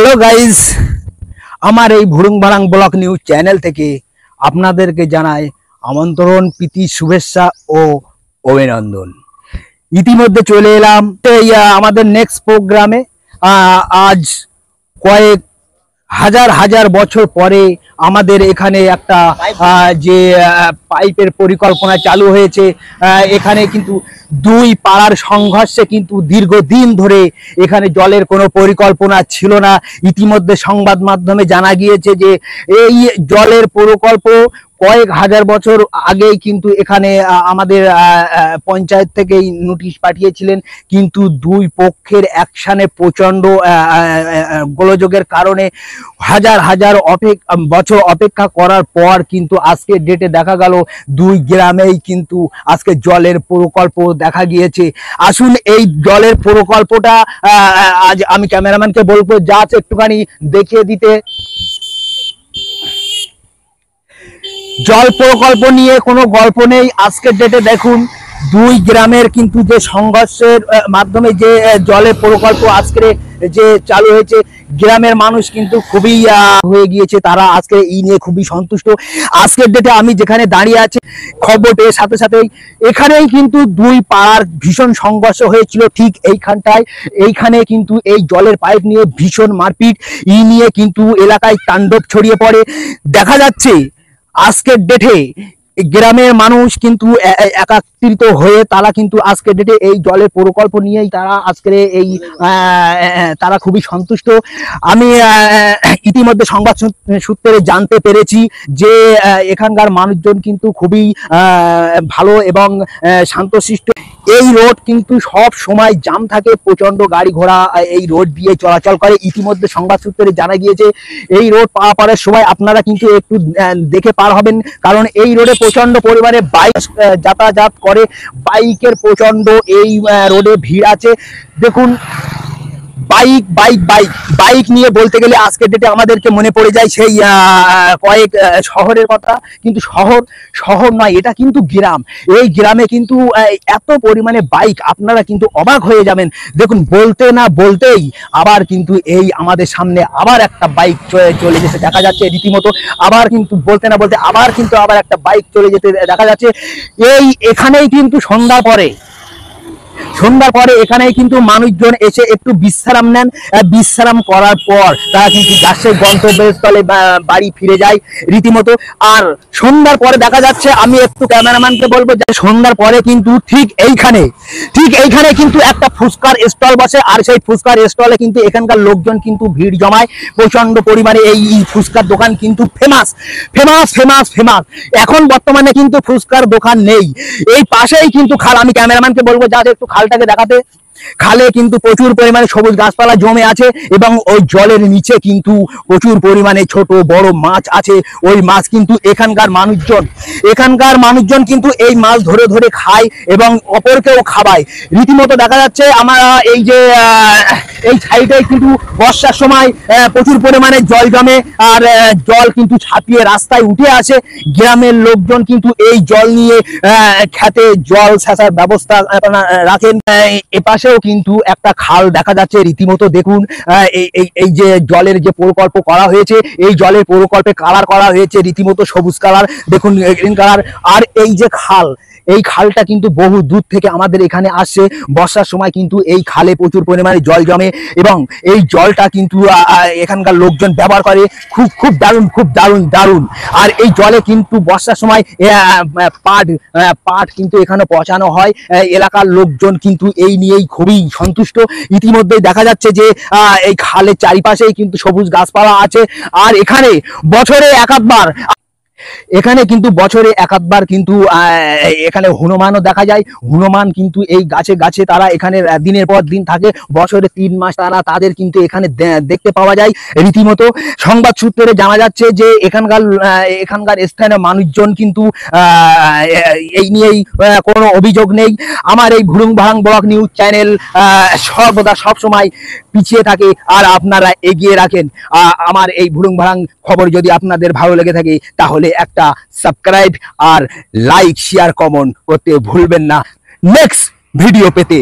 Hello guys, আমার এই ভুরুংবারাং blog news channel থেকে আপনাদেরকে জানাই আমন্ত্রণ, প্রীতি, শুভেচ্ছা ও অভিনন্দন। ইতিমধ্যে চলে এলাম আমাদের নেক্সট প্রোগ্রামে। আজ কয়েক হাজার হাজার বছর পরে আমাদের এখানে একটা যে পাইপের পরিকল্পনা চালু হয়েছে। এখানে কিন্তু দুই পাড়ার সংঘর্ষে কিন্তু দীর্ঘদিন ধরে এখানে জলের কোনো পরিকল্পনা ছিল না। ইতিমধ্যে সংবাদ মাধ্যমে জানা গিয়েছে যে এই জলের প্রকল্প কয়েক হাজার বছর আগেই কিন্তু এখানে আমাদের পঞ্চায়েত থেকেই নোটিশ পাঠিয়েছিলেন, কিন্তু দুই পক্ষের অ্যাকশনে প্রচণ্ড গোলযোগের কারণে হাজার হাজার বছর অপেক্ষা করার পর কিন্তু আজকের ডেটে দেখা গেল দুই গ্রামেই কিন্তু আজকে জলের প্রকল্প দেখা গিয়েছে। আসুন এই জলের প্রকল্পটা আজ আমি ক্যামেরাম্যানকে বলবো জাস্ট একটুখানি দেখিয়ে দিতে। জল প্রকল্প নিয়ে কোনো গল্প নেই। আজকের ডেটে দেখুন দুই গ্রামের কিন্তু যে সংঘর্ষের মাধ্যমে যে জলের প্রকল্প আজকে যে চালু হয়েছে, গ্রামের মানুষ কিন্তু খুবই হয়ে গিয়েছে। তারা আজকে এই নিয়ে খুবই সন্তুষ্ট। আজকের ডেটে আমি যেখানে দাঁড়িয়ে আছি, খবর পেয়ে সাথে সাথেই এখানেই কিন্তু দুই পাড়ার ভীষণ সংঘর্ষ হয়েছিল। ঠিক এইখানে কিন্তু এই জলের পাইপ নিয়ে ভীষণ মারপিট নিয়ে কিন্তু এলাকায় তাণ্ডব ছড়িয়ে পড়ে। দেখা যাচ্ছে আজকের ডেটে গ্রামের মানুষ কিন্তু একাত্রিত হয়ে তারা কিন্তু আজকের ডেটে এই জলের প্রকল্প নিয়েই তারা আজকের এই তারা খুবই সন্তুষ্ট। আমি ইতিমধ্যে সংবাদ সূত্রে জানতে পেরেছি যে এখানকার মানুষজন কিন্তু খুবই ভালো এবং শান্তশিষ্ট। এই রোড কিন্তু সব সময় জাম থাকে, প্রচন্ড গাড়ি ঘোড়া এই রোড দিয়ে চলাচল করে। ইতিমধ্যে সংবাদ সূত্রে জানা গিয়েছে এই রোড পারাপারের সময় আপনারা কিন্তু একটু দেখে পার হবেন, কারণ এই রোডে প্রচন্ড পরিমাণে বাইক যাতায়াত করে। বাইকের প্রচন্ড এই রোডে ভিড় আছে। দেখুন বাইক নিয়ে বলতে গেলে আজকের ডেটে আমাদেরকে মনে পড়ে যায় সেই কয়েক শহরের কথা, কিন্তু শহর নয়, এটা কিন্তু গ্রাম। এই গ্রামে কিন্তু এত পরিমাণে বাইক, আপনারা কিন্তু অবাক হয়ে যাবেন। দেখুন বলতে না বলতেই আবার কিন্তু এই আমাদের সামনে আবার একটা বাইক চলে যেতে দেখা যাচ্ছে রীতিমতো। আবার কিন্তু বলতে না বলতে আবার একটা বাইক চলে যেতে দেখা যাচ্ছে। এখানেই কিন্তু সন্ধ্যার পরে এখানেই কিন্তু মানুষজন এসে একটু বিশ্রাম নেন। বিশ্রাম করার পর তারা কিন্তু যাচ্ছে গন্তব্যস্থলে বাড়ি ফিরে যায় রীতিমতো। আর সন্ধ্যার পরে দেখা যাচ্ছে, আমি একটু ক্যামেরাম্যানকে বলবো যে সন্ধ্যার পরে কিন্তু ঠিক এইখানে কিন্তু একটা ফুচকার স্টল বসে। আর সেই ফুচকার স্টলে কিন্তু এখানকার লোকজন কিন্তু ভিড় জমায় প্রচন্ড পরিমাণে। এই ফুচকার দোকান কিন্তু ফেমাস। এখন বর্তমানে কিন্তু ফুচকার দোকান নেই। এই পাশেই কিন্তু খাল, আমি ক্যামেরাম্যানকে বলবো যা একটু খালটাকে দেখাতে। খালে কিন্তু প্রচুর পরিমাণে সবুজ গাছপালা জমে আছে এবং ওই জলের নিচে কিন্তু প্রচুর পরিমাণে ছোট বড় মাছ আছে। ওই মাছ কিন্তু এখানকার মানুষজন কিন্তু এই মাছ ধরে ধরে খায় এবং অপরকেও খাওয়ায় রীতিমতো। দেখা যাচ্ছে আমার এই যে এই সাইডে কিন্তু বর্ষার সময় প্রচুর পরিমাণে জল জমে আর জল কিন্তু ছাপিয়ে রাস্তায় উঠে আসে। গ্রামের লোকজন কিন্তু এই জল নিয়ে খেতে জল সেচার ব্যবস্থা রাখেন। এপাশেও কিন্তু একটা খাল দেখা যাচ্ছে রীতিমতো। দেখুন এই যে জলের যে প্রকল্প করা হয়েছে, এই জলের প্রকল্পে কালার করা হয়েছে রীতিমতো সবুজ কালার, দেখুন গ্রিন কালার। আর এই যে এই খালটা কিন্তু বহু দূর থেকে আমাদের এখানে আসছে। বর্ষার সময় কিন্তু এই খালে প্রচুর পরিমাণে জল জমে এবং এই জলটা কিন্তু এখানকার লোকজন ব্যবহার করে। খুব দারুণ। আর এই জলে কিন্তু বর্ষার সময় পাট কিন্তু এখানে পচানো হয়। এলাকার লোকজন কিন্তু এই নিয়েই খুবই সন্তুষ্ট। ইতিমধ্যেই দেখা যাচ্ছে যে এই খালের চারিপাশেই কিন্তু সবুজ গাছপালা আছে। আর এখানে বছরে এক আধবার কিন্তু এখানে হনুমানও দেখা যায়। হনুমান কিন্তু এই গাছে তারা এখানে দিনের পর দিন থাকে। বছরে 3 মাস তাদের কিন্তু এখানে দেখতে পাওয়া যায় রীতিমতো। সংবাদ সূত্রে জানা যাচ্ছে যে এখানকার স্থানীয় মানুষজন কিন্তু এই নিয়েই কোনো অভিযোগ নেই। আমার এই ভুরুংবারাং ব্লগ নিউজ চ্যানেল সর্বদা সবসময় পিছিয়ে থাকে আর আপনারা এগিয়ে রাখেন। আমার এই ভুরুংবারাং খবর যদি আপনাদের ভালো লেগে থাকে তাহলে একটা সাবস্ক্রাইব আর লাইক শেয়ার কমেন্ট করতে ভুলবেন না। নেক্সট ভিডিও পেতে